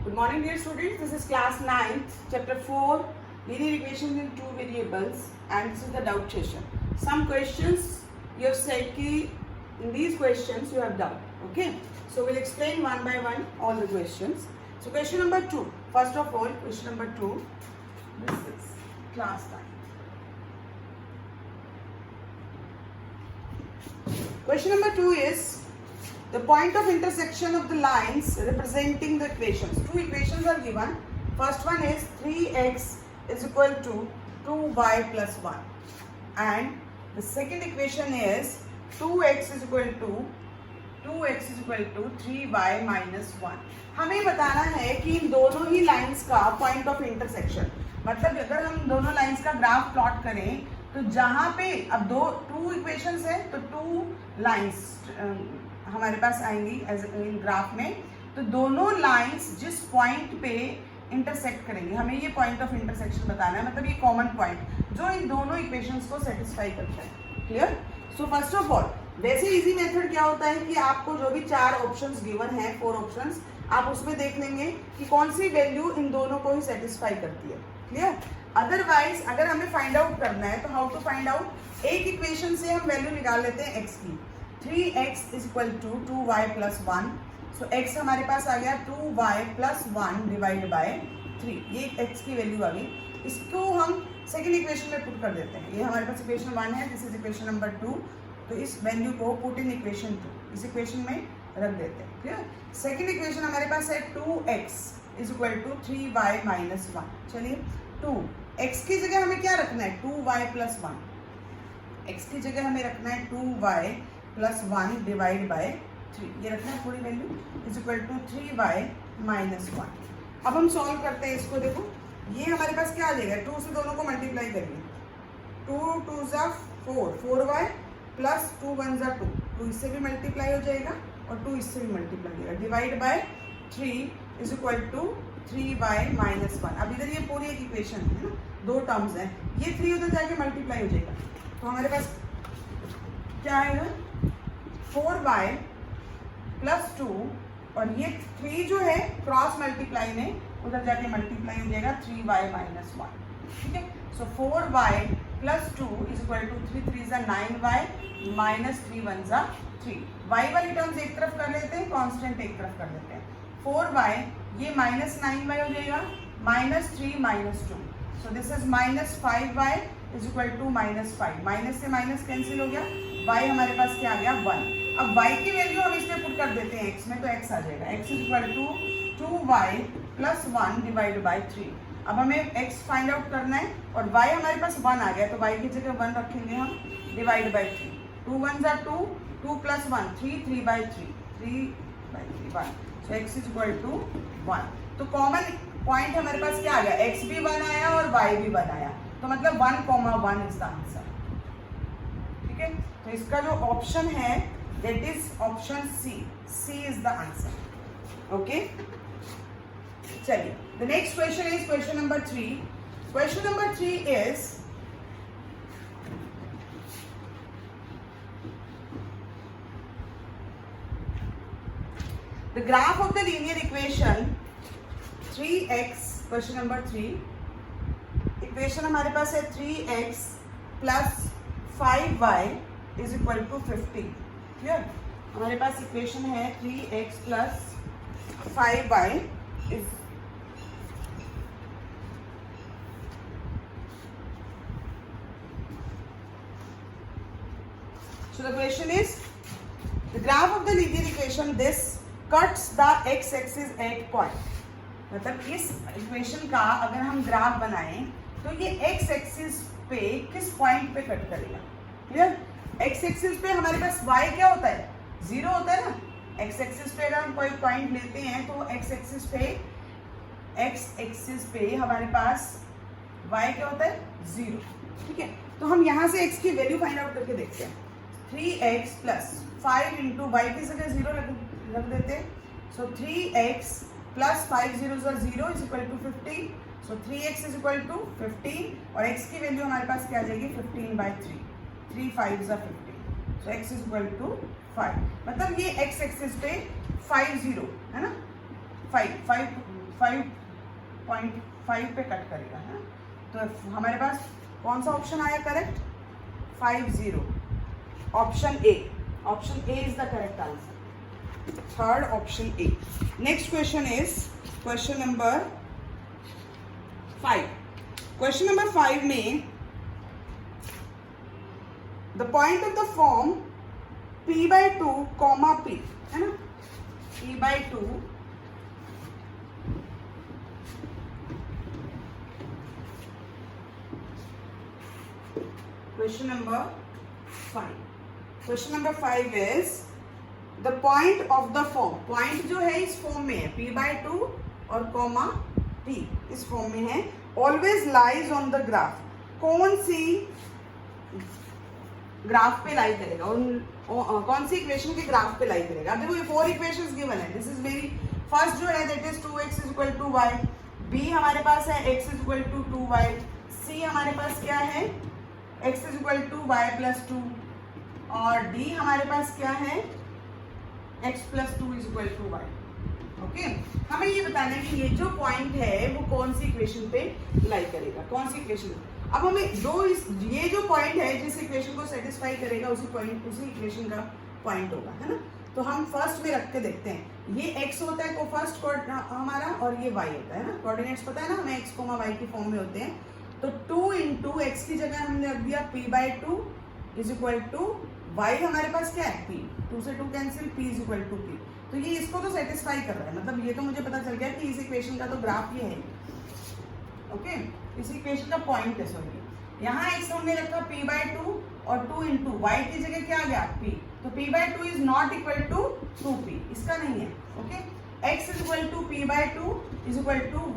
Good morning, dear students. This is class 9th, chapter 4, linear equations in two variables, and this is the doubt session. Some questions you have said ki in these questions you have doubt. Okay, so we'll explain one by one all the questions. So question number 2. First of all, question number 2. This is class 9. Question number 2 is the point of intersection of the lines representing the equations. Two equations are given. First one is 3x is equal to 2y plus 1. And the second equation is 2x is equal to 3y minus 1. हमें बताना है कि इन दोनों ही lines का point of intersection, मतलब अगर हम दोनों लाइंस का ग्राफ प्लॉट करें तो जहाँ पे अब टू इक्वेशंस है तो टू लाइंस हमारे पास आएंगी एज इन ग्राफ में, तो दोनों लाइंस जिस पॉइंट पे इंटरसेक्ट करेंगे हमें ये पॉइंट ऑफ इंटरसेक्शन बताना है, मतलब ये कॉमन पॉइंट जो इन दोनों इक्वेशंस को सेटिस्फाई करता है. Clear? So first of all वैसे इजी मेथड क्या होता है कि आपको जो भी 4 ऑप्शंस गिवन है, 4 ऑप्शंस, आप उसमें देख लेंगे कि कौन सी वैल्यू इन दोनों को ही सेटिस्फाई करती है. क्लियर? अदरवाइज अगर हमें फाइंड आउट करना है तो हाउ टू फाइंड आउट, एक इक्वेशन से हम वैल्यू निकाल लेते हैं x की. 3x is equal to 2y plus 1. So x हमारे पास आ गया 2y plus 1 divided by 3. ये x की वैल्यू आ गई. इसको हम सेकेंड इक्वेशन में पुट कर देते हैं. ये हमारे पास इक्वेशन 1 है, दिस इज इक्वेशन नंबर 2. तो इस वैल्यू को पुट इन इक्वेशन 2, इस इक्वेशन में रख देते हैं. क्लियर? सेकेंड इक्वेशन हमारे पास है 2x is equal to 3y minus 1. चलिए 2 x की जगह हमें क्या रखना है, 2y plus 1. x की जगह हमें रखना है 2y प्लस 1 डिवाइड बाय 3. ये रखना है पूरी value is equal to 3y minus 1. अब हम सॉल्व करते हैं इसको. देखो ये हमारे पास क्या आ जाएगा, 2 से दोनों को मल्टीप्लाई करिए. 2 2 ज़ा 4, 4y प्लस 2 1 ज़ा 2, 2 इससे भी मल्टीप्लाई हो जाएगा और 2 इससे भी मल्टीप्लाई हो जाएगा. Divide by 3 is equal to 3y minus 1. अब इधर ये पूरी एक इक्वेशन है ना, 2 टर्म्स हैं, ये 3 उधर जाके मल्टीप्लाई हो जाएगा. तो हमारे पास क्या आएगा, 4y प्लस 2 और ये 3 जो है क्रॉस मल्टीप्लाई में उधर जाके मल्टीप्लाई हो जाएगा 3y माइनस 1. ठीक है? So 4y plus 2 is equal to 3 3 ज़ा 9y माइनस 3 1 ज़ा 3. y वाली टर्म्स एक तरफ कर लेते हैं, कांस्टेंट एक तरफ कर लेते हैं. 4y ये माइनस 9y हो जाएगा, minus 3 minus 2. So this is minus 5y is equal to minus 5. Minus से माइनस कैंसिल हो गया, y हमारे पास क्या आ गया 1. अब y की वैल्यू हम इसमें पुट कर देते हैं x में, तो x आ जाएगा. x is equal to 2y plus 1 divide by 3. अब हमें x फाइंड आउट करना है और y हमारे पास 1 आ गया, तो y की जगह 1 रखेंगे हम, डिवाइड बाई 3. 2 1 ज़ा 2, 2 plus 1 3, 3 by 3, 3 by 3 1. So x is equal to 1. तो कॉमन पॉइंट हमारे पास क्या आ गया, x भी 1 आया और y भी 1 आया, तो मतलब 1, 1 इज द आंसर. ठीक है? तो इसका जो ऑप्शन है that is option C. C is the answer. Okay? चलिए, the next question is question number 3. Question number 3 is the graph of the linear equation 3x. Question number 3. Equation हमारे पास है 3x plus 5y is equal to 50. Clear? हमारे पास equation है 3x plus 5y is so the question is the graph of the linear equation this cuts the x axis at point. मतलब इस equation का अगर हम ग्राफ बनाएं तो ये x एक्सिस पे किस पॉइंट पे कट करेगा. क्लियर? x एक्सिस पे हमारे पास y क्या होता है, 0 होता है ना. x एक्सिस पे अगर हम कोई पॉइंट लेते हैं तो x एक्सिस पे हमारे पास y क्या होता है, 0. ठीक है? तो हम यहाँ से x की वैल्यू फाइंड आउट करके देखते हैं. 3x प्लस 5 इंटू वाई की जगह 0 रख देते हैं. So 3x plus 5 0 0 is equal to 50. So 3x is equal to 50 और x की वैल्यू हमारे पास क्या आ जाएगी, 15 बाई 3. 3 5 ज़ा 50. सो x इज इक्वल टू 5. मतलब ये x एक्सिस पे 5 0 है ना, 5 5.5 पे कट करेगा है। तो हमारे पास कौन सा ऑप्शन आया correct? 50, option A. Option A is the correct answer, third option A. Next question is question number 5। Question number 5 में the point of the form p/2, p है ना, p/2 Question number 5. Question number 5 is the point of the form. Point जो है इस form में है p/2 और comma p इस फॉर्म में है। Always lies on the graph. कौन सी ग्राफ पे लाई करेगा? कौन सी इक्वेशन के ग्राफ पे लाई करेगा? अब देखो ये 4 इक्वेशंस गिवन है। दिस इज मेरी फर्स्ट जो है that is 2x = y, b हमारे पास है x = 2y, c हमारे पास क्या है x = y + 2 और d हमारे पास क्या है x + 2 = y। ओके, हमें ये बताना है कि ये जो पॉइंट है वो कौन सी इक्वेशन पे लाई करेगा, कौन सी इक्वेशन। अब हमें ये जो पॉइंट है जिस इक्वेशन को सेटिस्फाई करेगा उसी इक्वेशन का पॉइंट होगा, है ना। तो हम फर्स्ट में रख के देखते हैं। ये x होता है को फर्स्ट हमारा और ये y होता है ना। कोऑर्डिनेट्स पता है ना हमें x, y की फॉर्म में होते हैं। तो 2 × x की जगह हमने रख दिया p/2 = y हमारे पास क्या है p, 2 से 2 कैंसिल, p = p। तो ये इसको तो सेटिस्फाई कर रहा है, मतलब ये तो मुझे पता चल गया कि इस इक्वेशन का तो ग्राफ ये है। ओके, इस इक्वेशन का पॉइंट है। सॉरी, यहाँ x हमने रखा p/2 और 2 × y की जगह क्या आ गया p। तो p/2 is not equal to 2p, इसका नहीं है। ओके, x = p/2 =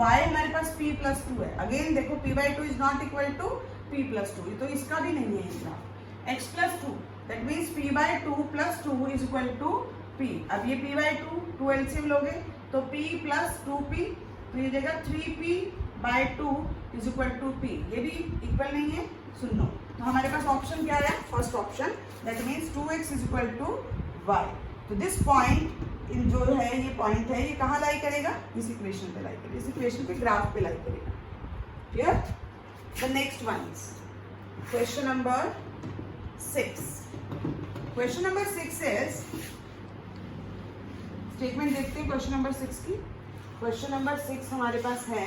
y हमारे पास p + 2 है। अगेन देखो p/2 is not equal to p + 2, तो इसका भी नहीं है इसका। x + 2 that means p/2 + 2 = p। अब ये p/2 एलसीएम लोगे तो p + 2p, तो ये जगह 3p/2 = p। ये भी इक्वल नहीं है, सुन लो। तो हमारे पास ऑप्शन क्या है? First option that means 2x = y। तो दिस पॉइंट इन जो है ये पॉइंट है, ये कहाँ लाई करेगा? इस इक्वेशन पे लाई करेगा, इस इक्वेशन के ग्राफ पे लाई करेगा। Clear? The next one is question number 6। Question number 6 is, statement देखते हैं क्वेश्चन नंबर 6 की। क्वेश्चन नंबर 6 हमारे पास है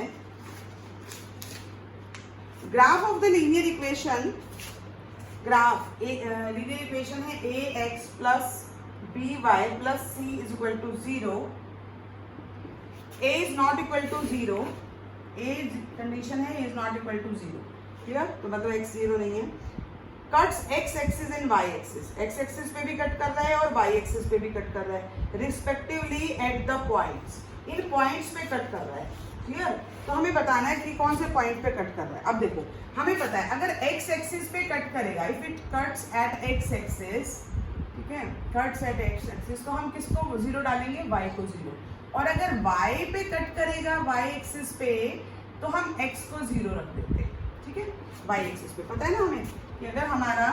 graph of the linear equation. Graph linear equation है ax + by + c = 0। a is not equal to 0, a condition है a is not equal to 0। Clear? तो मतलब x 0 नहीं है। Cuts x axis and y axis, x axis पे भी cut कर रहा है और y एक्सिस पे भी कट कर रहा है, respectively at the points. In points पे कट कर रहा है। क्लियर? तो हमें बताना है कि कौन से पॉइंट पे कट कर रहा है। अब देखो हमें पता है अगर x एक्सिस पे कट करेगा, if it cuts at x axis, ठीक है, कट्स एट x एक्सिस, तो हम किसको 0 डालेंगे? y को 0। और अगर y पे कट करेगा y एक्सिस पे, तो हम x को 0 रख देते हैं। ठीक है, y एक्सिस पे पता है ना हमें कि अगर हमारा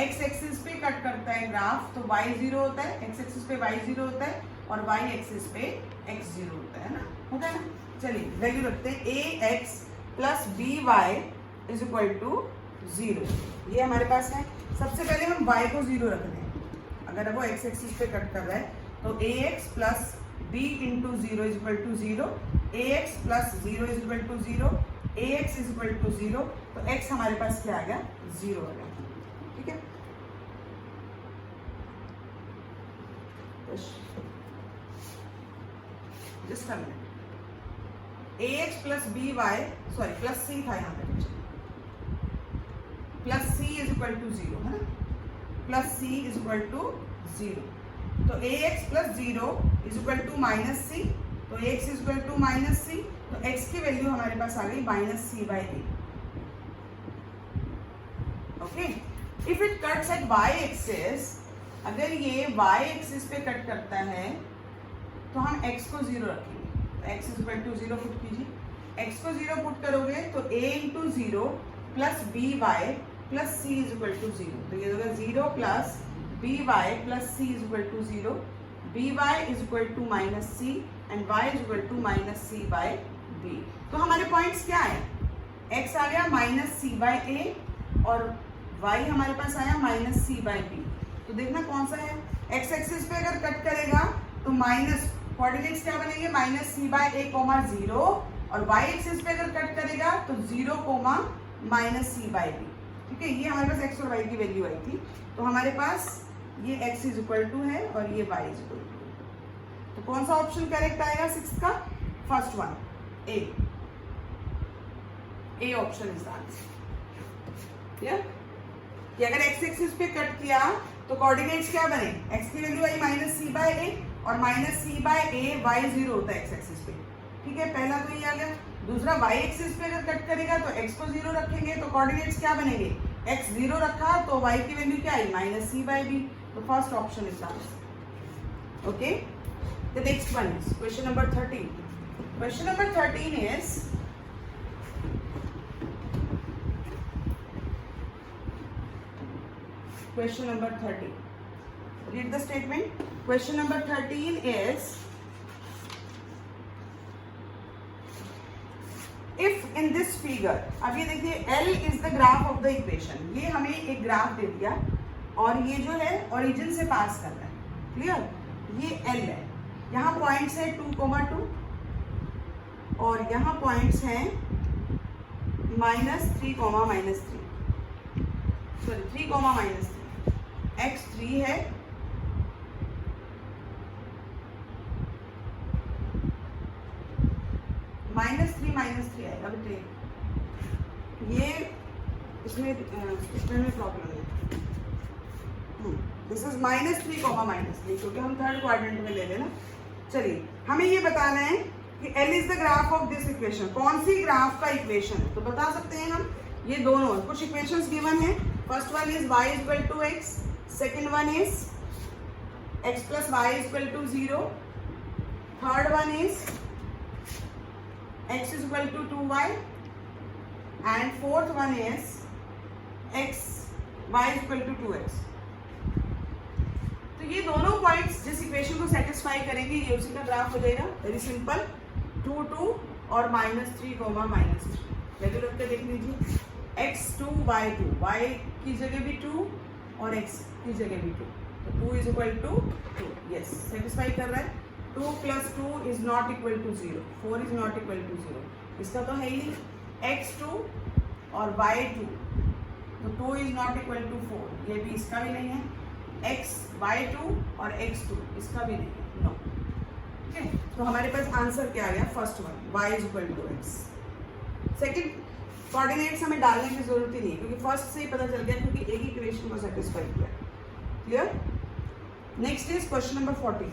x एक्सिस पे कट करता है ग्राफ तो y 0 होता है, x एक्सिस पे y 0 होता है और y एक्सिस पे x 0 होता है ना, होता है ना। चलिए वैल्यू रखते हैं ax + by = 0। ये हमारे पास है। सबसे पहले हम y को 0 रख दें। अगर वो x एक्सिस पे कट कर रहा है तो ax + b × 0 = 0, ax + 0 = 0, ax = 0, तो x हमारे पास क्या आ गया? 0 आ गया। ठीक है, just a minute. ax + by, sorry + c था यहाँ पे, + c = 0 है ना, + c = 0। तो ax + 0 = -c, तो ax = -c, तो x की वैल्यू हमारे पास आ गई -c/a। Okay, if it cuts at y axis, अगर ये y एक्सिस पे कट करता है तो हम x को 0 रखेंगे। तो x = 0 पुट कीजिए। x को 0 पुट करोगे तो a × 0 + by + c = 0। तो ये होगा 0 + by + c = 0, by = -c and y is equal to minus c by b. तो हमारे पॉइंट्स क्या है, x आ गया माइनस सी बाय ए और y हमारे पास आया माइनस सी बाय बी। तो देखना कौन सा है, x एक्सिस पे अगर कट करेगा तो माइनस कोऑर्डिनेट्स क्या बनेंगे, माइनस सी बाय ए कोमा 0, और y एक्सिस पे अगर कट करेगा तो 0 comma minus c by B. ठीक है, ये हमारे पास x और y की वैल्यू आई थी। तो हमारे पास ये x इज इक्वल टू है और ये y इज इक्वल टू। तो कौन सा ऑप्शन करेक्ट आएगा 6 का, first one A option is the answer. Clear कि अगर x एक्सिस पे कट किया तो कोऑर्डिनेट्स क्या बने, x की वैल्यू आई माइनस सी बाय ए और माइनस सी बाय ए y 0 होता है x एक्सिस पे। ठीक है, पहला तो ये आ गया। दूसरा y एक्सिस पे अगर कट करेगा तो x को 0 रखेंगे तो कोऑर्डिनेट्स क्या बनेंगे, x 0 रखा तो y की वैल्यू क्या आई माइनस सी बाय बी। तो first option is the answer. Okay, the next one is question number 13। Question number 13 is question number 13. Read the statement. Question number 13 is, if in this figure, अब ये देखिए L is the graph of the equation, ये हमें एक graph दे दिया और ये जो है ओरिजिन से पास कर रहा है। क्लियर, ये L है, यहाँ पॉइंट्स है 2,2 और यहाँ पॉइंट्स हैं -3, सॉरी 3, x 3 है -3 आएगा बेटे, ये इसमें प्रॉब्लम है। दिस इज -3, क्योंकि हम थर्ड क्वाड्रेंट में ले लेना। चलिए हमें ये बताना है कि L is the graph of this equation, कौन सी ग्राफ का इक्वेशन है। तो बता सकते हैं हम, ये दोनों कुछ इक्वेशंस गिवन है। First one is y is equal to x, second one is x plus y is equal to 0, third one is x is equal to 2y and fourth one is y is equal to 2x। तो ये दोनों points जिस equation को satisfy करेंगे ये उसी का graph हो जाएगा। वेरी सिंपल, 2, 2 और -3, वैल्यू रख के देख लीजिए, x2 y2, y की जगह भी 2 और x की जगह भी 2, तो 2 is equal to 2। Yes, satisfy कर रहा है। 2 + 2 is not equal to 0, 4 is not equal to 0, इसका तो है ही नहीं। x2 और y2, तो 2 इज नॉट इक्वल टू 4, ये भी इसका भी नहीं है। y2 और x2 इसका भी नहीं है, नो। ठीक है, तो हमारे पास आंसर क्या आ गया, first one y is equal to x। Second coordinates हमें डालने की जरूरत ही नहीं है क्योंकि फर्स्ट से ही पता चल गया, क्योंकि एक इक्वेशन को सेटिस्फाई किया। Clear, next is question number 14।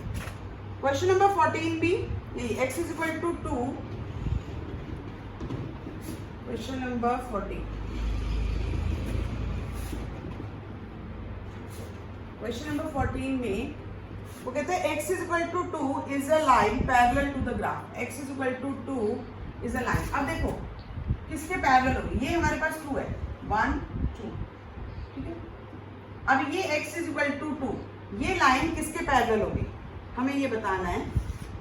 Question number 14 भी यही, x is equal to 2। Question number 14, question number 14 में वो कहते हैं x is equal to 2 is a line parallel to the graph. x is equal to 2 is a line. अब देखो किसके parallel होगी, ये हमारे पास 2 है, 1, 2। ठीक है, अब ये x इज इक्वल टू 2, ये लाइन किसके पैरेलल होगी हमें ये बताना है।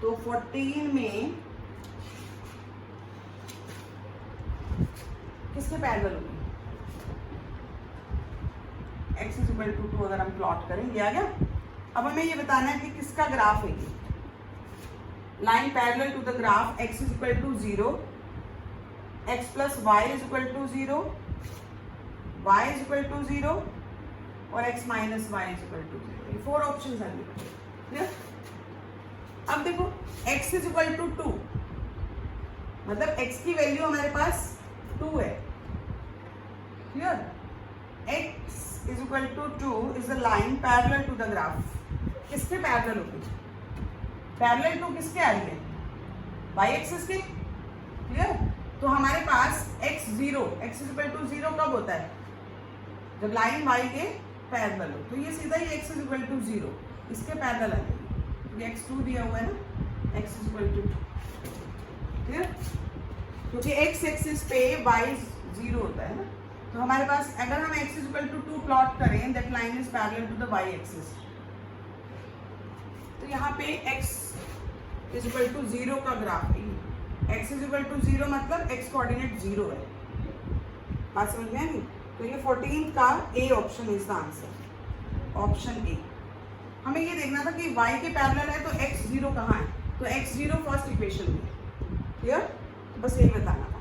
तो 14 में किसके पैरेलल होगी, x इज इक्वल टू 2 अगर हम प्लॉट करें, ये आ गया। अब हमें ये बताना है कि किसका ग्राफ है ये। Line parallel to the graph x is equal to 0, x plus y is equal to 0, y is equal to 0 और x minus y is equal to 0। ये 4 ऑप्शंस आ गए। क्लियर, अब देखो x is equal to 2, मतलब x की value हमारे पास 2 है। Clear, x is equal to 2 is the line parallel to the graph। किसके पैरेलल होगी, पैरेलल टू किसके आ रही है, y एक्सिस के। क्लियर, तो हमारे पास x इज इक्वल टू 0 कब होता है, जब लाइन y के पैरेलल हो। तो ये सीधा ही x इज इक्वल टू 0 इसके पैरेलल आ जाएगी। ये x2 दिया हुआ है ना, x is equal to 2। Clear, क्योंकि x एक्सिस पे y 0 होता है ना, तो हमारे पास अगर हम x is equal to 2 plot करें, that line is parallel to the y axis. तो यहाँ पे x इज इक्वल टू 0 का ग्राफ है ये। x इज इक्वल टू 0 मतलब x कोऑर्डिनेट 0 है। बात समझ में नहीं? तो ये 14 का A option is the answer, option A. हमें ये देखना था कि y के पैरेलल है तो x0 कहाँ है, तो x0 फर्स्ट इक्वेशन में। क्लियर? तो बस यही बताना था।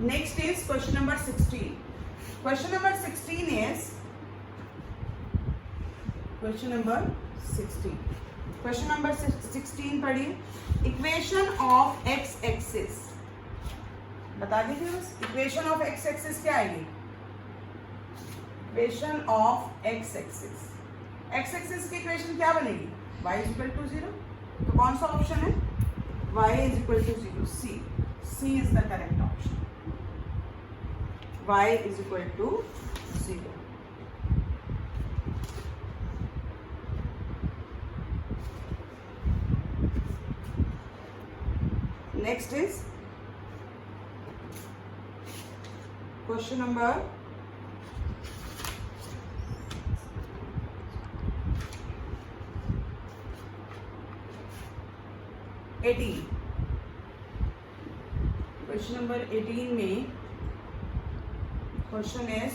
Next is question number 16। Question number 16 is question number 16। Question number 16 पढ़िए। इक्वेशन ऑफ एक्स एक्सिस बता दीजिए बस। इक्वेशन ऑफ एक्स एक्सिस क्या आएगी? Equation of x axis, x axis की इक्वेशन क्या बनेगी? y is equal to 0। तो कौन सा ऑप्शन है? y is equal to 0, c is the correct option. y is equal to 0। Next is question number 18। Question number 18 में question is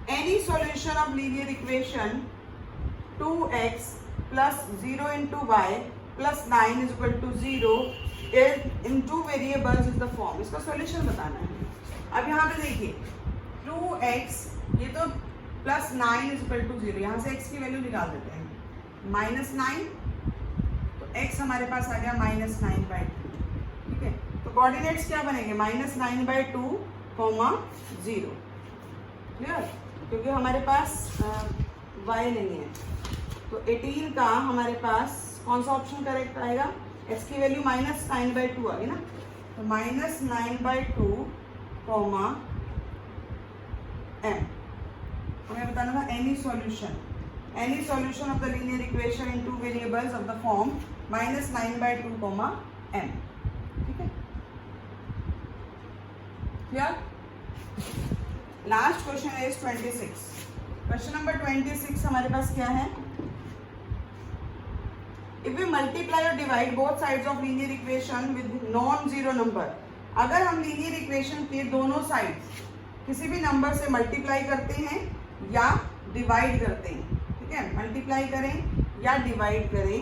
any solution of linear equation 2x plus 0 into y plus 9 is equal to 0 in two variables is the form। इसका solution बताना है। अब यहाँ पे देखिए 2x, ये तो प्लस 9 इज इक्वल टू 0, यहाँ से x की वैल्यू निकाल देते हैं, -9, तो x हमारे पास आ गया -9/2। ठीक है, तो कोऑर्डिनेट्स क्या बनेंगे? -9/2, 0। क्लियर? क्योंकि हमारे पास y नहीं है, तो 18 का हमारे पास कौन सा ऑप्शन करेक्ट आएगा? x की वैल्यू -9/2 आ गई ना, तो -9/2, m। हमें बताना था any solution of the linear equation in two variables of the form -9/2, m। ठीक है, clear? Last question is 26। Question number 26 हमारे पास क्या है? If we multiply or divide both sides of linear equation with non-zero number, अगर हम linear equation के दोनों sides किसी भी नंबर से मल्टीप्लाई करते हैं या डिवाइड करते हैं, ठीक है, मल्टीप्लाई करें या डिवाइड करें,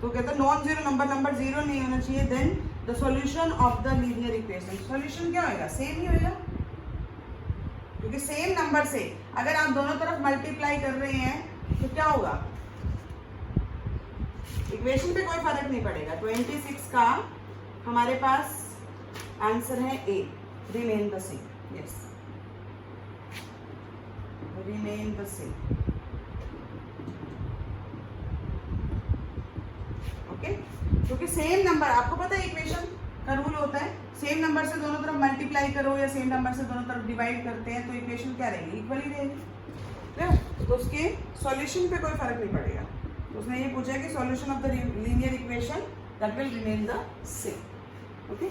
तो कहते हैं नॉन जीरो नंबर 0 नहीं होना चाहिए, then the solution of the linear equation. Solution क्या होगा? सेम ही होगा, क्योंकि सेम नंबर से अगर आप दोनों तरफ मल्टीप्लाई कर रहे हैं तो क्या होगा? इक्वेशन पे कोई फर्क नहीं पड़ेगा। 26 का हमारे पास आंसर है A, remain the same. Yes, remain the same. Okay, क्योंकि सेम नंबर, आपको पता है इक्वेशन का रूल होता है, सेम नंबर से दोनों तरफ मल्टीप्लाई करो या सेम नंबर से दोनों तरफ डिवाइड करते हैं तो इक्वेशन क्या रहेगी? इक्वल ही रहेगी। तो उसके सॉल्यूशन पे कोई फर्क नहीं पड़ेगा। उसने ये पूछा कि solution of the linear equation that will remain the same. Okay.